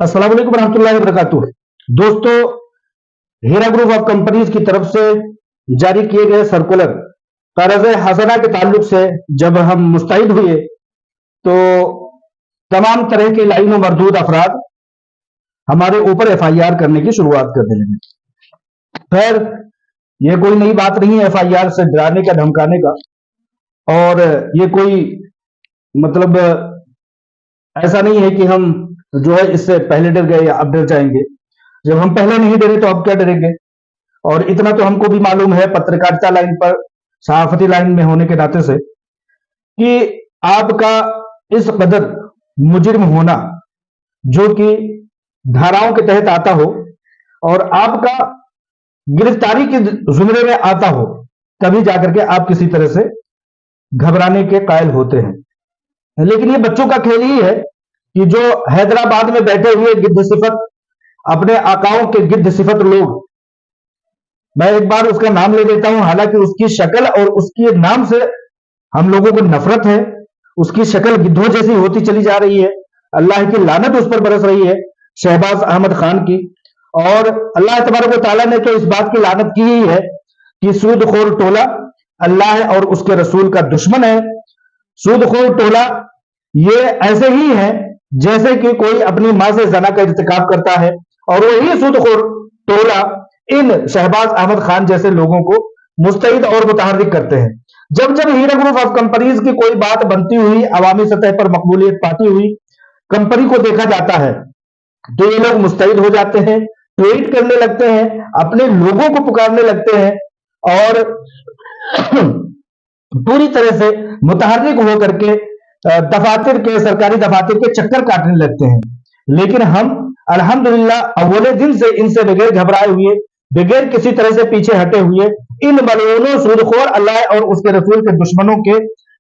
अस्सलाम वालेकुम रहमतुल्लाहि व बरकातुहू। दोस्तों, हीरा ग्रुप ऑफ कंपनीज की तरफ से जारी किए गए सर्कुलर कर्ज हसना के ताल्लुक से जब हम मुस्तैद हुए तो तमाम तरह के लाइन और मरदूद अफराद हमारे ऊपर एफआईआर करने की शुरुआत करने लगे। खैर, यह कोई नई बात नहीं है एफआईआर से डराने का, धमकाने का। और ये कोई मतलब ऐसा नहीं है कि हम जो है इससे पहले डर गए या अब डर जाएंगे। जब हम पहले नहीं डरे तो अब क्या डरेंगे। और इतना तो हमको भी मालूम है पत्रकारिता लाइन पर, सहाफती लाइन में होने के नाते से, कि आपका इस कदर मुजरिम होना जो कि धाराओं के तहत आता हो और आपका गिरफ्तारी के जुमरे में आता हो, तभी जाकर के आप किसी तरह से घबराने के कायल होते हैं। लेकिन ये बच्चों का खेल ही है कि जो हैदराबाद में बैठे हुए गिद्ध सिफत, अपने आकाओं के गिद्ध सिफत लोग, मैं एक बार उसका नाम ले लेता हूं, हालांकि उसकी शक्ल और उसके नाम से हम लोगों को नफरत है। उसकी शक्ल गिद्धों जैसी होती चली जा रही है। अल्लाह की लानत उस पर बरस रही है, शहबाज अहमद खान की। और अल्लाह तबारक व तआला ने तो इस बात की लानत की ही है कि सूदखोर टोला अल्लाह और उसके रसूल का दुश्मन है। सूदखोर टोला ये ऐसे ही है जैसे कि कोई अपनी मां से जना का इर्तिकाब करता है, और वही सूदखोर टोला इन शहबाज अहमद खान जैसे लोगों को मुस्तैद और मुतहर्रिक करते हैं। जब जब हीरा ग्रुप ऑफ कंपनीज की कोई बात बनती हुई, अवामी सतह पर मकबूलियत पाती हुई कंपनी को देखा जाता है, तो ये लोग मुस्तैद हो जाते हैं, ट्वीट करने लगते हैं, अपने लोगों को पुकारने लगते हैं और पूरी तरह से मुतहर्रिक होकर के दफातर के, सरकारी दफातर के चक्कर काटने लगते हैं। लेकिन हम अल्हम्दुलिल्लाह अव्वले दिन से इनसे बगैर घबराए हुए, बगैर किसी तरह से पीछे हटे हुए, इन मलऊनों सूदखोर अल्लाह और उसके रसूल के दुश्मनों के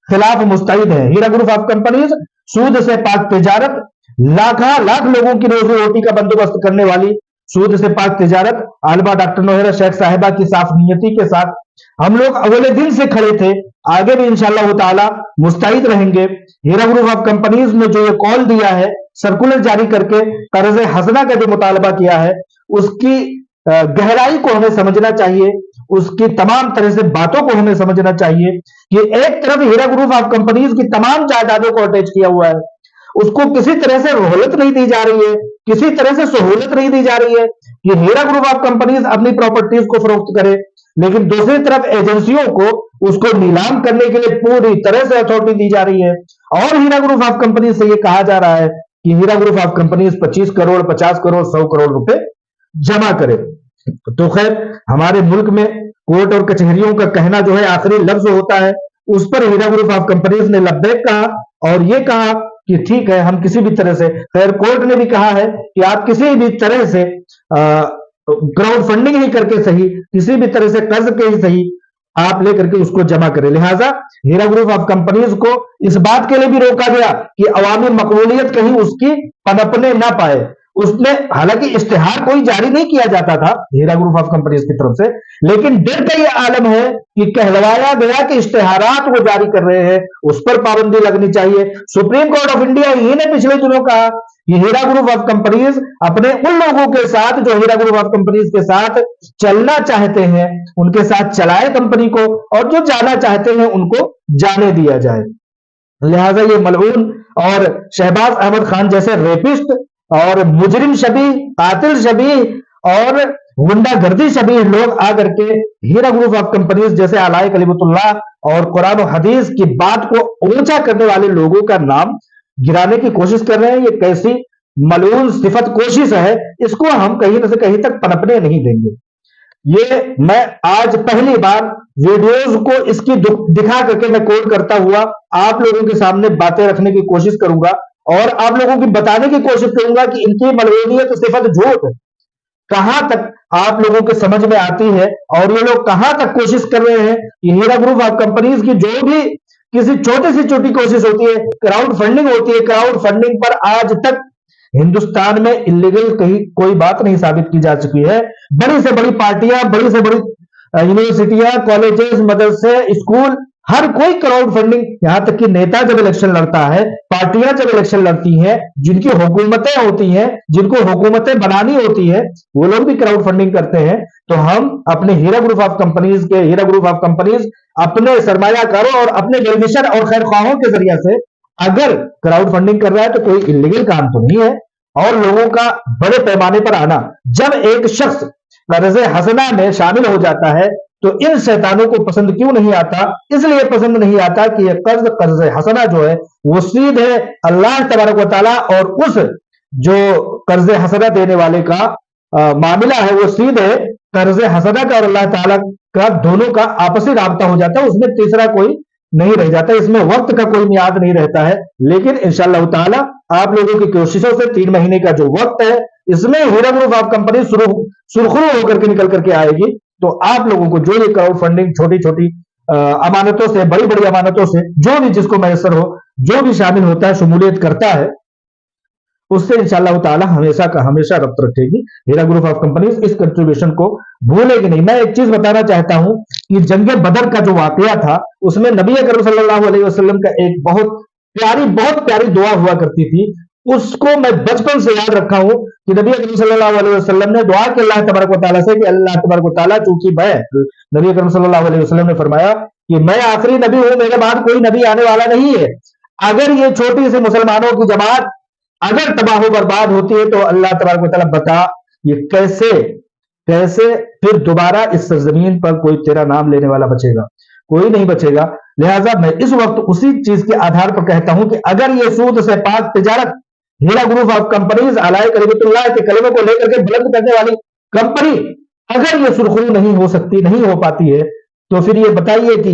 खिलाफ मुस्तैद है। हीरा ग्रुप ऑफ कंपनीज सूद से पाक तिजारत, लाख लोगों की रोजी रोटी का बंदोबस्त करने वाली सूद से पाक तिजारत, आलमा डॉक्टर नोहेरा शेख साहिबा की साफ नियति के साथ हम लोग अगले दिन से खड़े थे, आगे भी इंशाअल्लाह ताला मुस्तैद रहेंगे। हीरा ग्रुप ऑफ कंपनीज ने जो ये कॉल दिया है, सर्कुलर जारी करके कर्ज हसना का जो मुतालबा किया है, उसकी गहराई को हमें समझना चाहिए, उसकी तमाम तरह से बातों को हमें समझना चाहिए कि एक तरफ हीरा ग्रुप ऑफ कंपनीज की तमाम जायदादों को अटैच किया हुआ है, उसको किसी तरह से रोहलत नहीं दी जा रही है, किसी तरह से सहूलत नहीं दी जा रही है कि हीरा ग्रुप ऑफ कंपनीज अपनी प्रॉपर्टीज को फरोख्त करे। लेकिन दूसरी तरफ एजेंसियों को उसको नीलाम करने के लिए पूरी तरह से अथॉरिटी दी जा रही है। और हीरा ग्रुप ऑफ कंपनीज से यह कहा जा रहा है कि Heera group of companies 25 crore, 50 crore, 100 crore रुपए जमा करे। तो खैर, हमारे मुल्क में कोर्ट और कचहरियों का कहना जो है आखिरी लफ्ज होता है, उस पर हीरा ग्रुप ऑफ कंपनीज ने लब्बैक कहा और यह कहा कि ठीक है, हम किसी भी तरह से, खैर कोर्ट ने भी कहा है कि आप किसी भी तरह से क्राउड फंडिंग ही करके सही, किसी भी तरह से कर्ज के ही सही, आप लेकर के उसको जमा करें। लिहाजा हीरा ग्रुप ऑफ कंपनीज को इस बात के लिए भी रोका गया कि अवामी मकबूलियत कहीं उसकी पनपने ना पाए। उसने हालांकि इश्तिहार कोई जारी नहीं किया जाता था हीरा ग्रुप ऑफ कंपनीज की तरफ से, लेकिन डर का यह आलम है कि कहलवाया गया कि इश्तिहारात वो जारी कर रहे हैं, उस पर पाबंदी लगनी चाहिए। सुप्रीम कोर्ट ऑफ इंडिया ही ने पिछले दिनों कहा कि हीरा ग्रुप ऑफ कंपनीज अपने उन लोगों के साथ जो हीरा ग्रुप ऑफ कंपनीज के साथ चलना चाहते हैं, उनके साथ चलाए कंपनी को, और जो जाना चाहते हैं उनको जाने दिया जाए। लिहाजा ये मलऊन और शहबाज अहमद खान जैसे रेपिस्ट और मुजरिम शबी, कातिल शबी और गुंडागर्दी शबी लोग आकर के हीरा ग्रुप ऑफ कंपनीज जैसे अलाए कलीमतुल्लाह और कुरान और हदीस की बात को ऊंचा करने वाले लोगों का नाम गिराने की कोशिश कर रहे हैं। ये कैसी मलून सिफत कोशिश है, इसको हम कहीं न से कहीं तक पनपने नहीं देंगे। ये मैं आज पहली बार वीडियोज को इसकी दिखा करके मैं कोट करता हुआ आप लोगों के सामने बातें रखने की कोशिश करूंगा और आप लोगों की बताने की कोशिश करूंगा कि इनकी मलूनियत सिफत झूठ कहां तक आप लोगों के समझ में आती है, और ये लोग कहां तक कोशिश कर रहे हैं कि हीरा ग्रुप ऑफ कंपनीज की जो भी किसी छोटी सी छोटी कोशिश होती है, क्राउड फंडिंग होती है, क्राउड फंडिंग पर आज तक हिंदुस्तान में इलीगल कहीं कोई बात नहीं साबित की जा चुकी है। बड़ी से बड़ी पार्टियां, बड़ी से बड़ी यूनिवर्सिटियां, कॉलेजेस, मदरसे, स्कूल हर कोई क्राउड फंडिंग, यहां तक कि नेता जब इलेक्शन लड़ता है, पार्टियां जब इलेक्शन लड़ती हैं, जिनकी हुकूमतें होती हैं, जिनको हुकूमतें बनानी होती है, वो लोग भी क्राउड फंडिंग करते हैं। तो हम अपने हीरा ग्रुप ऑफ कंपनीज अपने सरमायाकारों और अपने वेलविशर और खैरख्वाहों के जरिए से अगर क्राउड फंडिंग कर रहा है तो कोई इलीगल काम तो नहीं है। और लोगों का बड़े पैमाने पर आना, जब एक शख्स कर्ज हसना में शामिल हो जाता है तो इन शैतानों को पसंद क्यों नहीं आता? इसलिए पसंद नहीं आता कि यह कर्ज हसना जो है वो सीधे अल्लाह तबारक व तआला और उस जो कर्ज हसना देने वाले का मामला है, वो सीधे कर्ज हसना का और अल्लाह ताला का दोनों का आपसी राब्ता हो जाता है। उसमें तीसरा कोई नहीं रह जाता, इसमें वक्त का कोई मियाद नहीं रहता है। लेकिन इंशाअल्लाह ताला आप लोगों की कोशिशों से 3 महीने का जो वक्त है, इसमें हीरा ग्रुप ऑफ कंपनी सुरखरू होकर के निकल करके आएगी। तो आप लोगों को जो ये क्राउड फंडिंग छोटी छोटी अमानतों से, बड़ी बड़ी अमानतों से, जो भी जिसको मैसर हो, जो भी शामिल होता है, शमूलियत करता है, उससे इंशाअल्लाह ताला हमेशा का हमेशा रब्त रखेगी। हीरा ग्रुप ऑफ कंपनीज इस कंट्रीब्यूशन को भूलेगी नहीं। मैं एक चीज बताना चाहता हूं कि जंगे बदर का जो वाकया था, उसमें नबी अकरम सल्लल्लाहु अलैहि वसल्लम का एक बहुत प्यारी दुआ हुआ करती थी। उसको मैं बचपन से याद रखा हूं कि नबी अकरम सल्लल्लाहु अलैहि वसल्लम ने दुआ की अल्लाह तबारक व तआला से कि अल्लाह तबारक व तआला, चूंकि नबी अकरम सल्लल्लाहु अलैहि वसल्लम ने फरमाया कि मैं आखिरी नबी हूं, मेरे बाद कोई नबी आने वाला नहीं है। अगर ये छोटी सी मुसलमानों की जमात अगर तबाह बर्बाद होती है तो अल्लाह तबारक व तआला बता ये कैसे फिर दोबारा इस सरजमीन पर कोई तेरा नाम लेने वाला बचेगा? कोई नहीं बचेगा। लिहाजा मैं इस वक्त उसी चीज के आधार पर कहता हूं कि अगर ये सूद से पाक तिजारत हीरा ग्रुप ऑफ कंपनीज अलाए कलीमतुल्लाह के कलमे को लेकर के बुलंद करने वाली कंपनी अगर ये सुरखरू नहीं हो सकती, नहीं हो पाती है, तो फिर ये बताइए कि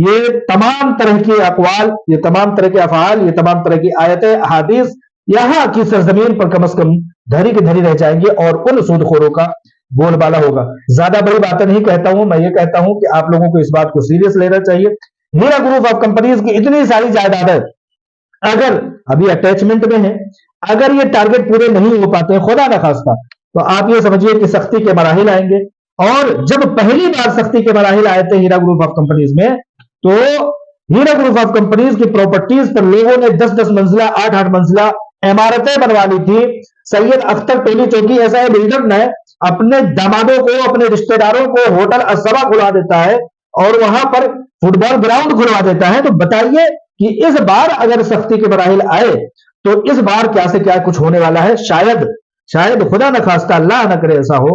ये तमाम तरह के अकवाल, ये तमाम तरह के अफआल, ये तमाम तरह की आयतें, अहादीस यहां की सरजमीन पर कम से कम धरी की धरी रह जाएंगे और उन सूदखोरों का बोलबाला होगा। ज्यादा बड़ी बातें नहीं कहता हूं, मैं ये कहता हूं कि आप लोगों को इस बात को सीरियस लेना चाहिए। हीरा ग्रुप ऑफ कंपनीज की इतनी सारी जायदादें अगर अभी अटैचमेंट में है, अगर ये टारगेट पूरे नहीं हो पाते, खुदा न खास्ता, तो आप ये समझिए कि सख्ती के मराहिल आएंगे। और जब पहली बार सख्ती के मराहिल आए थे हीरा ग्रुप ऑफ कंपनीज में, तो हीरा ग्रुप ऑफ कंपनीज की प्रॉपर्टीज पर लोगों ने 10-10 मंजिला, 8-8 मंजिला इमारतें बनवा ली थी। सैयद अख्तर टोली चौकी ऐसा बिल्डर ने अपने दामादों को, अपने रिश्तेदारों को होटल असबा खुलवा देता है और वहां पर फुटबॉल ग्राउंड खुलवा देता है। तो बताइए कि इस बार अगर सख्ती के मराहिल आए तो इस बार क्या से क्या कुछ होने वाला है। शायद खुदा न खास्ता, अल्लाह न करे ऐसा हो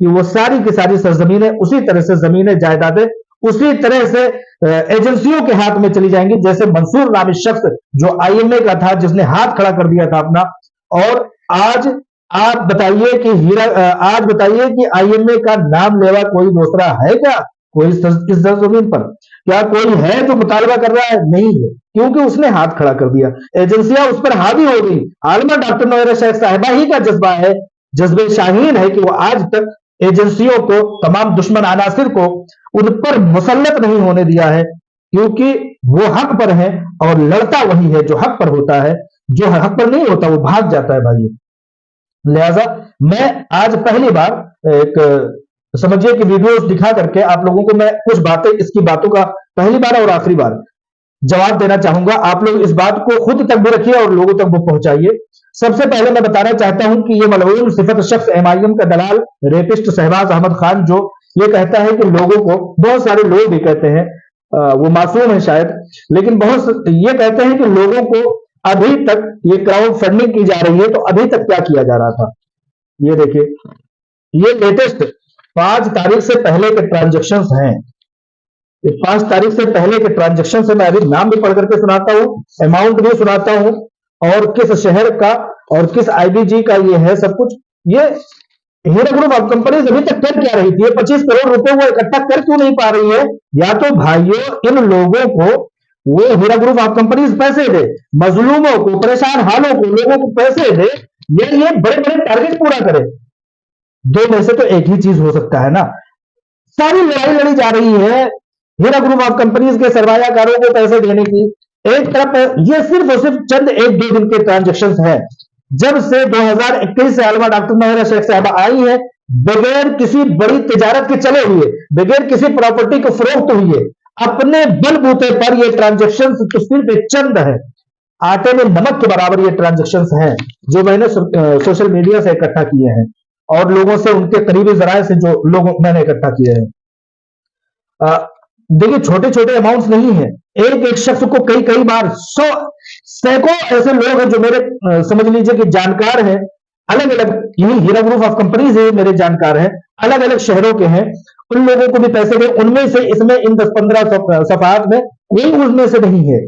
कि वो सारी की सारी सरजमीनें उसी तरह से, जमीनें, जायदादें उसी तरह से एजेंसियों के हाथ में चली जाएंगी जैसे मंसूर नामी शख्स जो आईएमए का था, जिसने हाथ खड़ा कर दिया था अपना। और आज आप बताइए कि आईएमए का नाम लेवा कोई दूसरा है क्या? कोई इस जमीन पर क्या कोई है जो मुतालबा कर रहा है? नहीं है, क्योंकि उसने हाथ खड़ा कर दिया, एजेंसियां उस पर हावी हो गई। आलमा डॉक्टर नौरा शेख साहिबा ही का जज्बा है, जज्बे शाहीन है कि वो आज तक एजेंसियों को, तमाम दुश्मन अनासिर को उन पर मुसल्लत नहीं होने दिया है, क्योंकि वो हक पर है और लड़ता वही है जो हक पर होता है। जो हक पर नहीं होता वो भाग जाता है भाई। लिहाजा मैं आज पहली बार एक समझिए कि वीडियोस दिखा करके आप लोगों को मैं कुछ बातें, इसकी बातों का पहली बार और आखिरी बार जवाब देना चाहूंगा। आप लोग इस बात को खुद तक भी रखिए और लोगों तक वो पहुंचाइए। सबसे पहले मैं बताना चाहता हूं कि ये मलऊन सिफत शख्स एमआईएम का दलाल, रेपिस्ट शहबाज अहमद खान, जो ये कहता है कि लोगों को, बहुत सारे लोग भी कहते हैं, वो मासूम है शायद, लेकिन बहुत ये कहते हैं कि लोगों को अभी तक ये क्राउड फंडिंग की जा रही है, तो अभी तक क्या किया जा रहा था। ये देखिए, ये लेटेस्ट 5 तारीख से पहले के ट्रांजेक्शन हैं। 5 तारीख से पहले के ट्रांजेक्शन से मैं अभी नाम भी पढ़ करके सुनाता हूं, अमाउंट भी सुनाता हूं, और किस शहर का और किस आईबीजी का ये है सब कुछ। ये हीरा ग्रुप ऑफ कंपनीज अभी तक कर क्या रही थी? 25 करोड़ रुपए वो इकट्ठा कर क्यों नहीं पा रही है? या तो भाइयों इन लोगों को वो हीरा ग्रुप ऑफ कंपनीज पैसे दे, मजलूमों को, परेशान हालों को, लोगों को पैसे दे, ये बड़े बड़े टारगेट पूरा करे। दो में से तो एक ही चीज हो सकता है ना। सारी लड़ाई लड़ी जा रही है हीरा ग्रुप ऑफ कंपनीज के सरमायाकारों को पैसे देने की। एक तरफ ये सिर्फ और सिर्फ चंद 1-2 दिन के ट्रांजेक्शन हैं। जब से 2021 से आलमा डॉक्टर नौरा शेख साहबा आई है, बगैर किसी बड़ी तिजारत के चले हुए, बगैर किसी प्रॉपर्टी को फरोख्त हुई है, अपने बलबूते पर ये ट्रांजेक्शन तो सिर्फ एक चंद है, आटे में नमक के बराबर ये ट्रांजेक्शन हैं जो मैंने सोशल मीडिया से इकट्ठा किए हैं और लोगों से, उनके करीबी जराये से जो लोग मैंने इकट्ठा किए हैं। देखिए छोटे छोटे अमाउंट्स नहीं है, एक एक शख्स को कई कई बार सैकड़ों ऐसे लोग हैं जो मेरे समझ लीजिए कि जानकार हैं, अलग अलग, यही हीरा ग्रुप ऑफ कंपनीज है मेरे जानकार हैं, अलग अलग शहरों के हैं, उन लोगों को भी पैसे दे, उनमें से इसमें इन 10-15 सफात में कोई उनमें से नहीं है।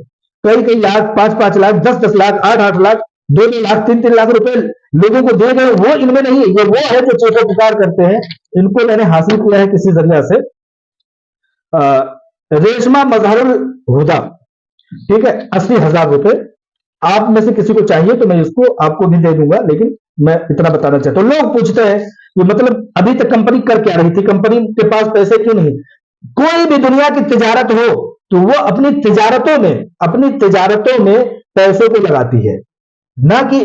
कई कई लाख, 5-5 लाख, 10-10 लाख, 8-8 लाख, 2-2 लाख, 3-3 लाख रुपए लोगों को दे गए, वो इनमें नहीं है। ये वो है जो चीखो पुकार करते हैं, इनको मैंने हासिल किया है किसी जरिया से। रेशमा मजहरुल हुदा, ठीक है, 80,000 रुपए। आप में से किसी को चाहिए तो मैं इसको आपको भी दे दूंगा, लेकिन मैं इतना बताना चाहता हूं। लोग पूछते हैं कि मतलब अभी तक कंपनी कर क्या रही थी, कंपनी के पास पैसे क्यों नहीं? कोई भी दुनिया की तिजारत हो तो वो अपनी तिजारतों में पैसों को लगाती है, ना कि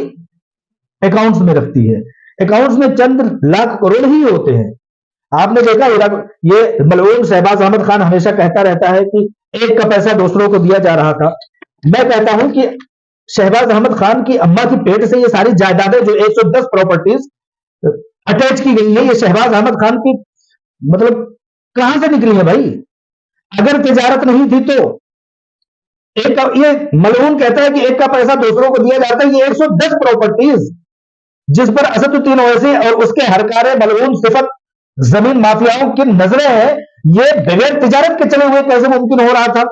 अकाउंट्स में रखती है। अकाउंट्स में चंद लाख करोड़ ही होते हैं। आपने देखा ये मलऊन शहबाज अहमद खान हमेशा कहता रहता है कि एक का पैसा दूसरों को दिया जा रहा था। मैं कहता हूं कि शहबाज अहमद खान की अम्मा की पेट से ये सारी जायदादें जो 110 प्रॉपर्टीज अटैच की गई है, ये शहबाज अहमद खान की मतलब कहां से निकली है भाई? अगर तिजारत नहीं थी तो एक का, ये मलऊन कहता है कि एक का पैसा दूसरों को दिया जाता है। ये 110 प्रॉपर्टीज जिस पर असदुद्दीन ओवैसी और उसके हरकारे मलऊन सिफत जमीन माफियाओं की नजरें हैं, ये बगैर तिजारत के चले हुए कैसे मुमकिन हो रहा था?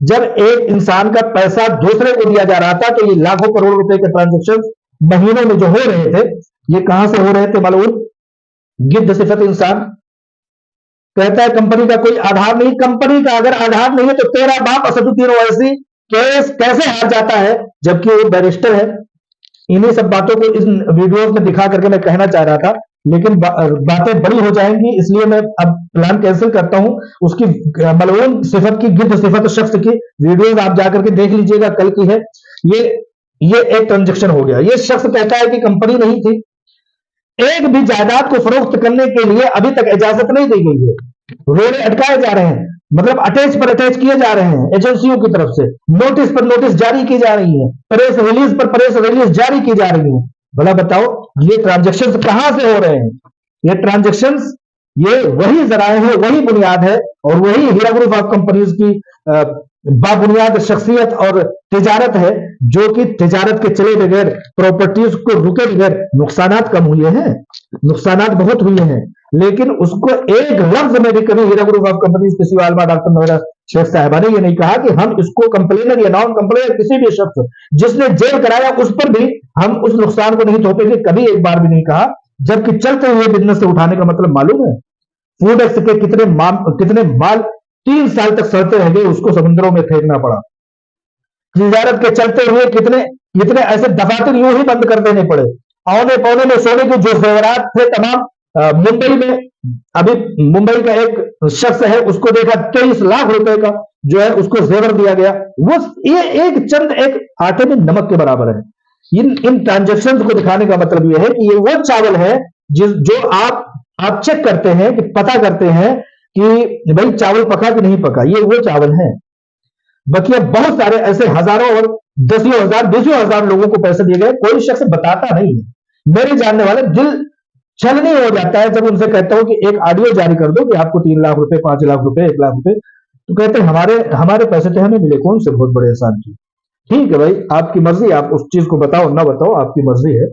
जब एक इंसान का पैसा दूसरे को दिया जा रहा था तो ये लाखों करोड़ रुपए के ट्रांजेक्शन महीनों में जो हो रहे थे, ये कहां से हो रहे थे? मलऊन गिद्ध सिफत इंसान कहता है कंपनी का कोई आधार नहीं। कंपनी का अगर आधार नहीं है तो तेरा बाप असदुद्दीन ओवैसी केस कैसे हार जाता है जबकि वो बैरिस्टर है? इन्हीं सब बातों को इस वीडियोस में दिखा करके मैं कहना चाह रहा था, लेकिन बातें बड़ी हो जाएंगी, इसलिए मैं अब प्लान कैंसिल करता हूं। उसकी मलऊन सिफत की, गिद्ध सिफत शख्स की वीडियोस आप जाकर के देख लीजिएगा, कल की है। ये एक ट्रांजेक्शन हो गया। ये शख्स कहता है कि कंपनी नहीं थी, एक भी जायदाद को फरोख्त करने के लिए अभी तक इजाजत नहीं दी गई है। रोड़े अटकाए जा रहे हैं, मतलब अटैच पर अटैच किए जा रहे हैं एजेंसियों की तरफ से, नोटिस पर नोटिस जारी की जा रही है, प्रेस रिलीज पर प्रेस रिलीज जारी की जा रही है। भला बताओ ये ट्रांजेक्शन्स कहां से हो रहे हैं? ये ट्रांजेक्शन्स, ये वही जराए हैं, वही बुनियाद है और वही हीरा ग्रुप ऑफ कंपनीज की बाबुनियाद शख्सियत और तिजारत है, जो कि तिजारत के चले बगैर, प्रॉपर्टीज को रुके बगैर नुकसानात कम हुए हैं, नुकसानात बहुत हुए हैं, लेकिन उसको एक लफ्ज में भी कभी हीरा ग्रुप ऑफ कंपनीज के सिवा डॉक्टर नोएरा शेख साहबा ने ये नहीं कहा कि हम इसको कंप्लेनर या नॉन कंप्लेनर किसी भी शख्स जिसने जेल कराया उस पर भी हम उस नुकसान को नहीं थोपेंगे, कभी एक बार भी नहीं कहा। जबकि चलते हुए बिजनेस से उठाने का मतलब मालूम है? फूड एक्ट के कितने माल 3 साल तक सड़ते रह गए, उसको समुद्रों में फेंकना पड़ा। तिजारत के चलते हुए कितने ऐसे दफातर यूं ही बंद कर देने पड़े। औने पौने में सोने के जो जेवरात थे तमाम, मुंबई में अभी मुंबई का एक शख्स है, उसको देखा 23 लाख रुपए का जो है उसको जेवर दिया गया। वो ये एक आटे में नमक के बराबर है। इन ट्रांजेक्शन को दिखाने का मतलब यह है कि ये वो चावल है जो आप चेक करते हैं, कि पता करते हैं कि भाई चावल पका कि नहीं पका, ये वो चावल है। बाकी बहुत सारे ऐसे हजारों और 10,000-20,000 लोगों को पैसे दिए गए, कोई शख्स बताता नहीं है। मेरे जानने वाले दिल छलनी हो जाता है जब उनसे कहता हूं कि एक ऑडियो जारी कर दो कि आपको 3 लाख रुपए, 5 लाख रुपए, 1 लाख रुपए, तो कहते हैं हमारे पैसे तो हमें मिले, कौन से बहुत बड़े एहसान की। ठीक है भाई, आपकी मर्जी, आप उस चीज को बताओ ना बताओ, आपकी मर्जी है।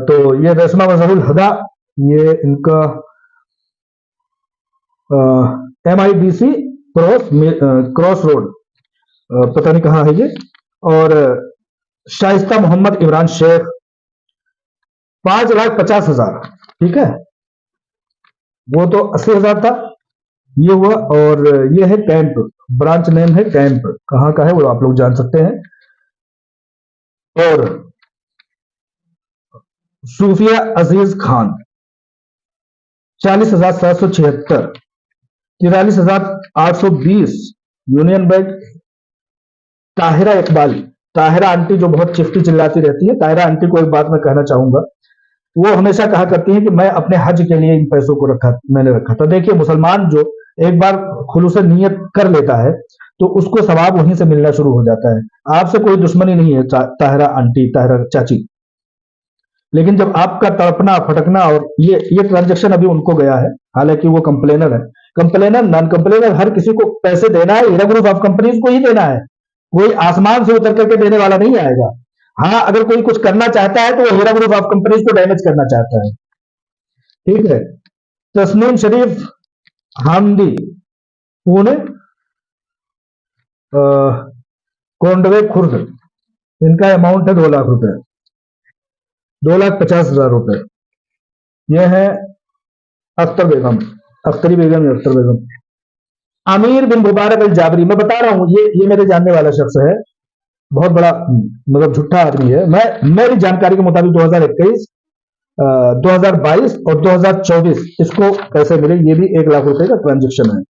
तो ये रेशमा मजहरुल हुदा, ये इनका MIDC क्रॉस रोड, पता नहीं कहां है ये। और शाइस्ता मोहम्मद इमरान शेख 5,50,000, ठीक है, वो तो 80,000 था, ये हुआ। और ये है कैंप, ब्रांच नेम है कैंप, कहां का है वो आप लोग जान सकते हैं। और Sufiya Aziz Khan 40,776, 43,820 Union Bank. Tahira Iqbal, Tahira aunty जो बहुत चिफ्टी चिल्लाती रहती है, ताहिरा आंटी को एक बात मैं कहना चाहूंगा, वो हमेशा कहा करती है कि मैं अपने हज के लिए इन पैसों को मैंने रखा था। देखिए मुसलमान जो एक बार खुलूस नीयत कर लेता है तो उसको सवाब वहीं से मिलना शुरू हो जाता है। आपसे कोई दुश्मनी नहीं है ताहिरा आंटी, ताहिरा चाची, लेकिन जब आपका तड़पना फटकना और ये ट्रांजेक्शन अभी उनको गया है, हालांकि वो कंप्लेनर है, कंप्लेनर नॉन कंप्लेनर हर किसी को पैसे देना है, हीरा ग्रुप ऑफ कंपनीज को ही देना है, कोई आसमान से उतर करके देने वाला नहीं आएगा। हाँ, अगर कोई कुछ करना चाहता है तो वो हीरा ग्रुप ऑफ कंपनीज को डैमेज करना चाहता है। ठीक है। तस्नीम शरीफ हामदी, पुणे, कोंडवे खुर्द, इनका अमाउंट है 2 लाख रुपए, 2,50,000 रुपए। ये है अख्तर बेगम, अख्तरी बेगम या अख्तर बेगम। आमिर बिन मुबारक अल जाबरी, मैं बता रहा हूं ये मेरे जानने वाला शख्स है, बहुत बड़ा मतलब झूठा आदमी है। मेरी जानकारी के मुताबिक 2021, 2022 और 2024 इसको पैसे मिले, ये भी 1 लाख रुपए का ट्रांजेक्शन है।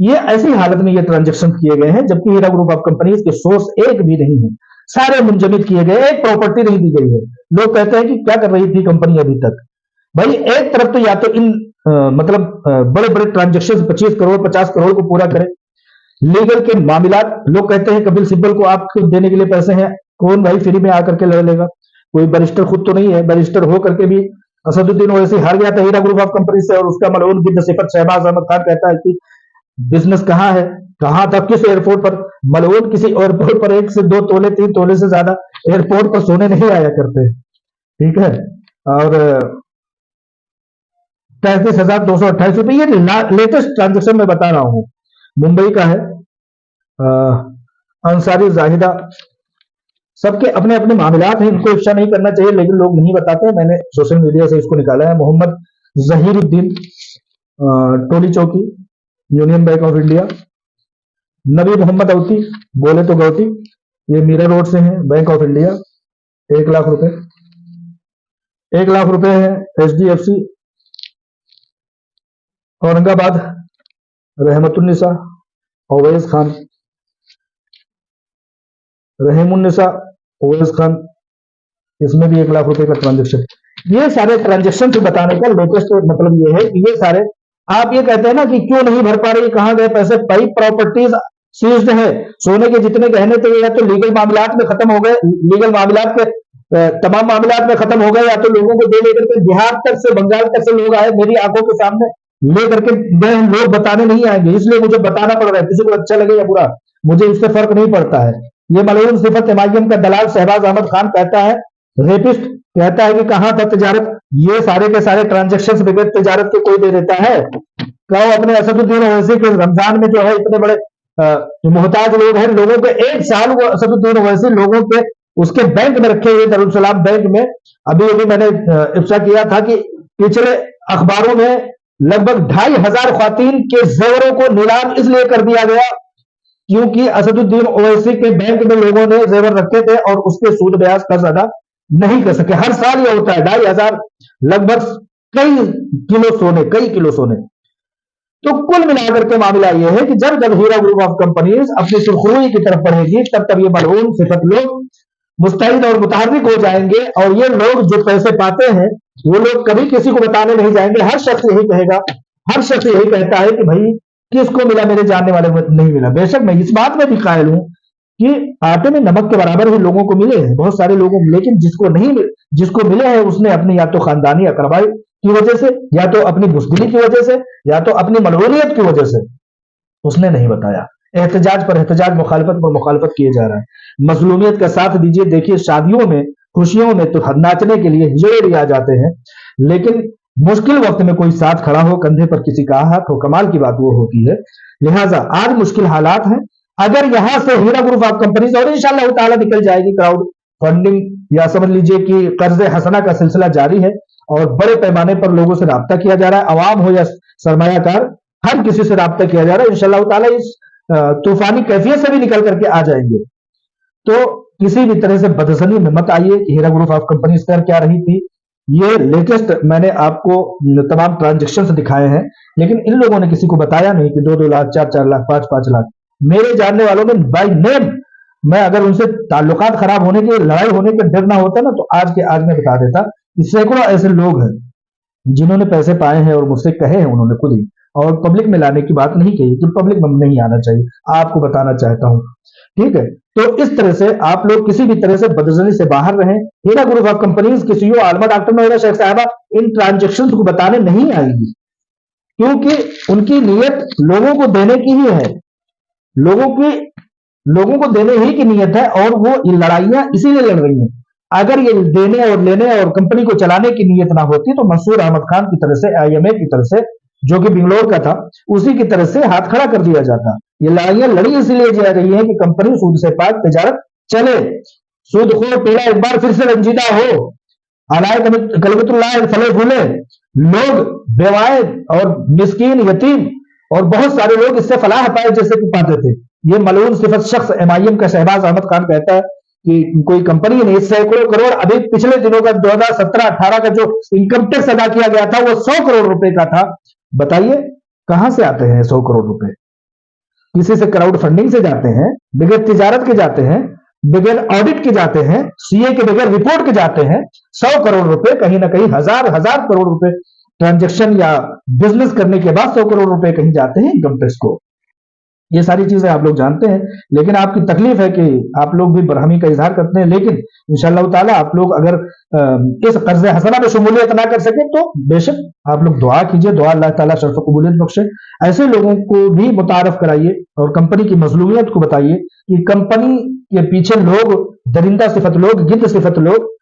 ये ऐसी हालत में ये ट्रांजेक्शन किए गए हैं जबकि हीरा ग्रुप ऑफ कंपनीज के सोर्स एक भी नहीं है, सारे मुंजमद किए गए, एक प्रॉपर्टी नहीं दी गई है। लोग कहते हैं कि क्या कर रही थी कंपनी अभी तक। भाई एक तरफ तो या तो इन मतलब बड़े बड़े ट्रांजेक्शन 25 करोड़ 50 करोड़ को पूरा करें, लीगल के मामलात, लोग कहते हैं कपिल सिब्बल को आपको देने के लिए पैसे हैं, कौन भाई फ्री में आकर के लड़ लेगा, कोई बैरिस्टर खुद तो नहीं है, बैरिस्टर हो करके भी असदुद्दीन ओवैसी हार गया था हीरा ग्रुप ऑफ कंपनी से, और उसका मलऊन गिद्ध सिफत शहबाज अहमद खान कहता है कि बिजनेस कहां है, कहां था, किस एयरपोर्ट पर। मलऊन किसी एयरपोर्ट पर 1 से 2 तोले 3 तोले से ज्यादा एयरपोर्ट पर सोने नहीं आया करते। ठीक है। और 33,228 रुपए, ये लेटेस्ट ट्रांजेक्शन में बता रहा हूं, मुंबई का है। अंसारी जाहिदा, सबके अपने अपने मामलात हैं, इनको इफ्शा नहीं करना चाहिए लेकिन लोग नहीं बताते, मैंने सोशल मीडिया से इसको निकाला है। मोहम्मद जहीरुद्दीन, टोली चौकी, यूनियन बैंक ऑफ इंडिया। नबी मोहम्मद अवती, बोले तो गौती, ये मीरा रोड से हैं, बैंक ऑफ इंडिया, 1 लाख रुपए, 1 लाख रुपए है HDFC औरंगाबाद, रहमतुन्निसा ओवैस खान, रहमुन्निसा ओवैस खान, इसमें भी 1 लाख रुपए का ट्रांजेक्शन। ये सारे ट्रांजेक्शन से बताने का लेटेस्ट मतलब ये है कि ये सारे, आप ये कहते हैं ना कि क्यों नहीं भर पा रही, कहां गए पैसे, कई प्रॉपर्टीज सीज्ड है, सोने के जितने गहने थे या तो लीगल मामलात में खत्म हो गए, लीगल मामलात के तमाम मामलात में खत्म हो गए, या तो लोगों को दे लेकर के बिहार तक से बंगाल तक से लोग आए मेरी आंखों के सामने लेकर के गए, लोग बताने नहीं आएंगे, इसलिए मुझे बताना पड़ रहा है, किसी को अच्छा लगे या बुरा मुझे इससे फर्क नहीं पड़ता है। ये मलऊन सिफत एमआईएम का दलाल शहबाज अहमद खान कहता है, रेपिस्ट कहता है कि कहां था तिजारत, ये सारे के सारे ट्रांजेक्शन बगैर तिजारत के कोई दे देता है। कहो अपने असदुद्दीन ओवैसी के रमजान में जो है इतने बड़े जो मोहताज लोग हैं, लोगों के 1 साल वो असदुद्दीन ओवैसी लोगों के उसके बैंक में रखे हुए, दारुल सलाम बैंक में। अभी मैंने इफ्शा किया था कि पिछले अखबारों में लगभग 2,500 ख्वातीन के जेवरों को नीलाम इसलिए कर दिया गया क्योंकि असदुद्दीन ओवैसी के बैंक में लोगों ने जेवर रखे थे और उसके सूद ब्याज कर्ज अदा नहीं कर सके। हर साल यह होता है, 2,500 लगभग कई किलो सोने। तो कुल मिलाकर के मामला यह है कि जब जब हीरा ग्रुप ऑफ कंपनीज अपनी सुरखरुई की तरफ बढ़ेगी तब तब ये मलऊन सिफत लोग मुस्तैद और मुतहर्रिक हो जाएंगे, और ये लोग जो पैसे पाते हैं वो लोग कभी किसी को बताने नहीं जाएंगे। हर शख्स यही कहेगा, हर शख्स यही कहता है कि भाई किसको मिला, मेरे जानने वाले को नहीं मिला। बेशक मैं इस बात में भी कायल हूं कि आटे में नमक के बराबर ही लोगों को मिले हैं, बहुत सारे लोगों, लेकिन जिसको मिले हैं उसने अपनी या तो खानदानी अकरबाई की वजह से, या तो अपनी बुज़दिली की वजह से, या तो अपनी मलऊनियत की वजह से उसने नहीं बताया। एहतजाज पर एहतजाज, मुखालफत पर मुखालफत किए जा रहा है। मजलूमियत का साथ दीजिए। देखिए शादियों में, खुशियों में तो नाचने के लिए हिजड़े आ जाते हैं, लेकिन मुश्किल वक्त में कोई साथ खड़ा हो, कंधे पर किसी का हाथ हो, कमाल की बात वो होती है। लिहाजा आज मुश्किल हालात हैं, अगर यहां से हीरा ग्रुप ऑफ कंपनीज, और इंशाअल्लाह ताला निकल जाएगी, क्राउड फंडिंग या समझ लीजिए कि कर्ज हसना का सिलसिला जारी है और बड़े पैमाने पर लोगों से राब्ता किया जा रहा है, अवाम हो या सरमायाकार, हर किसी से राब्ता किया जा रहा है। इंशाअल्लाह ताला इस तूफानी कैफियत से भी निकल करके आ जाएंगे। तो किसी भी तरह से बदसनी में मत आइए कि हीरा ग्रुप ऑफ कंपनीज कर क्या रही थी। ये लेटेस्ट मैंने आपको तमाम ट्रांजेक्शन दिखाए हैं, लेकिन इन लोगों ने किसी को बताया नहीं कि 2-2 लाख, 4-4 लाख, 5-5 लाख। मेरे जानने वालों में बाय नेम, मैं अगर उनसे ताल्लुकात खराब होने के, लड़ाई होने के डर ना होता ना तो आज के आज मैं बता देता कि सैकड़ों ऐसे लोग हैं जिन्होंने पैसे पाए हैं और मुझसे कहे हैं उन्होंने खुद ही, और पब्लिक में लाने की बात नहीं कही कि पब्लिक में नहीं आना चाहिए, आपको बताना चाहता हूं। ठीक है, तो इस तरह से आप लोग किसी भी तरह से बदजनी से बाहर रहें। हीरा ग्रुप ऑफ कंपनीज की सीईओ आलमा डॉक्टर नोएरा शेख साहबा इन ट्रांजेक्शन को बताने नहीं आएंगी, क्योंकि उनकी नीयत लोगों को देने की ही है, लोगों को देने ही की नीयत है, और वो ये लड़ाइयां इसीलिए लड़ रही हैं। अगर ये देने और लेने और कंपनी को चलाने की नीयत ना होती तो मंसूर अहमद खान की तरह से, आईएमए की तरह से, जो कि बेंगलोर का था, उसी की तरह से हाथ खड़ा कर दिया जाता। ये लड़ाइयां लड़ी इसलिए जा रही है कि कंपनी सूद से पाक तिजारत चले, सूदखोर पीड़ा एक बार फिर से रंजीदा हो, अलाय कलबतुल्लाह फले फूले, लोग बेवाए और मिस्कीन यतीम और बहुत सारे लोग इससे फलाह पाए जैसे कि पाते थे। ये मलून सिफत शख्स एमआईएम का शहबाज अहमद खान कहता है कि कोई कंपनी नहीं, सैकड़ों करोड़, अभी पिछले दिनों का 2017-18 का जो इनकम टैक्स अदा किया गया था वो 100 करोड़ रुपए का था। बताइए कहां से आते हैं 100 करोड़ रुपए? किसी से क्राउड फंडिंग से जाते हैं, बगैर तिजारत के जाते हैं, बगैर ऑडिट के जाते हैं, सीए के बगैर रिपोर्ट के जाते हैं। 100 करोड़ रुपए कहीं ना कहीं हजार करोड़ रुपए ट्रांजेक्शन या बिजनेस करने के बाद 100 करोड़ रुपए कहीं जाते हैं इनकम टैक्स को। ये सारी चीजें आप लोग जानते हैं, लेकिन आपकी तकलीफ है कि आप लोग भी बरहमी का इजहार करते हैं। लेकिन इंशाअल्लाह ताला आप लोग अगर इस कर्ज हसना में शमूलियत ना कर सके तो बेशक आप लोग दुआ कीजिए, दुआ अल्लाह ताला शर्फ कबूलियत बख्शे। ऐसे लोगों को भी मुतारफ कराइए और कंपनी की मजलूमियत को बताइए कि कंपनी के पीछे लोग, दरिंदा सिफत लोग, गिद्ध सिफत लोग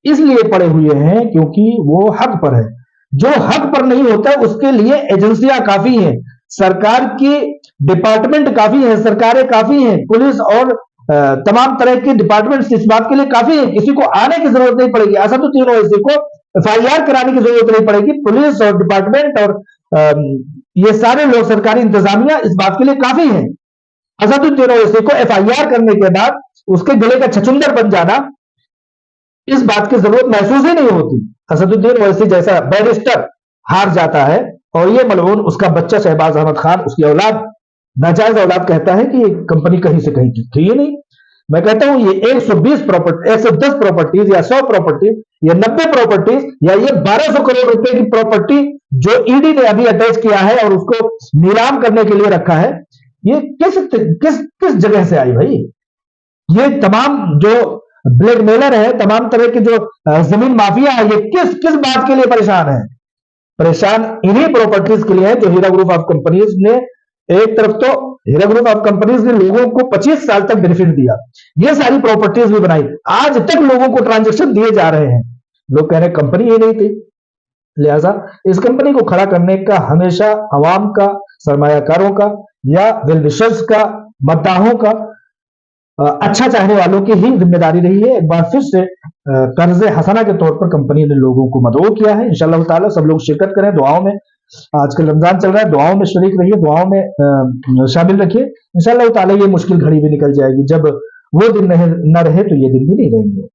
इसलिए पड़े हुए हैं क्योंकि वो हक पर है। जो हक पर नहीं होता उसके लिए एजेंसियां काफी हैं, सरकार की डिपार्टमेंट काफी है, सरकारें काफी हैं, पुलिस और तमाम तरह के डिपार्टमेंट्स इस बात के लिए काफी है। किसी को आने की जरूरत नहीं पड़ेगी, असदुद्दीन ओवैसी को एफआईआर कराने की जरूरत नहीं पड़ेगी। पुलिस और डिपार्टमेंट और ये सारे लोग, सरकारी इंतजामिया इस बात के लिए काफी है। असदुद्दीन ओवैसी को एफआईआर करने के बाद उसके गले का छछुंदर बन जाना, इस बात की जरूरत महसूस ही नहीं होती। असदुद्दीन ओवैसी जैसा बैरिस्टर हार जाता है और ये मलऊन उसका बच्चा शहबाज अहमद खान, उसकी औलाद, नाजायज औलाद, कहता है कि ये कंपनी कहीं से कहीं थी ही नहीं। मैं कहता हूं ये 120 प्रॉपर्टी, 110 प्रॉपर्टीज या 100 प्रॉपर्टीज या 90 प्रॉपर्टीज या ये 1200 करोड़ रुपए की प्रॉपर्टी जो ईडी ने अभी अटैच किया है और उसको नीलाम करने के लिए रखा है, ये किस किस किस जगह से आई भाई? ये तमाम जो ब्लैकमेलर है, तमाम तरह के जो जमीन माफिया है, ये किस किस बात के लिए परेशान है? परेशान इन्हीं प्रॉपर्टीज के लिए है जो हीरा ग्रुप ऑफ कंपनीज ने, एक तरफ तो हीरा ग्रुप ऑफ कंपनीज ने लोगों को 25 साल तक बेनिफिट दिया, ये सारी प्रॉपर्टीज भी बनाई, आज तक लोगों को ट्रांजेक्शन दिए जा रहे हैं, लोग कह रहे हैं कंपनी ही नहीं थी। लिहाजा इस कंपनी को खड़ा करने का हमेशा अवाम का, सरमायाकारों का या वेल विशर्स का, मद्दाहों का, अच्छा चाहने वालों की ही जिम्मेदारी रही है। एक बार फिर से कर्ज हसना के तौर पर कंपनी ने लोगों को मदऊ किया है। इंशाअल्लाह ताला सब लोग शिरकत करें दुआओं में। आजकल रमजान चल रहा है, दुआओं में शरीक रहिए, दुआओं में शामिल रखिए। इंशाअल्लाह ताला ये मुश्किल घड़ी भी निकल जाएगी, जब वो दिन न रहे तो ये दिन भी नहीं रहेंगे।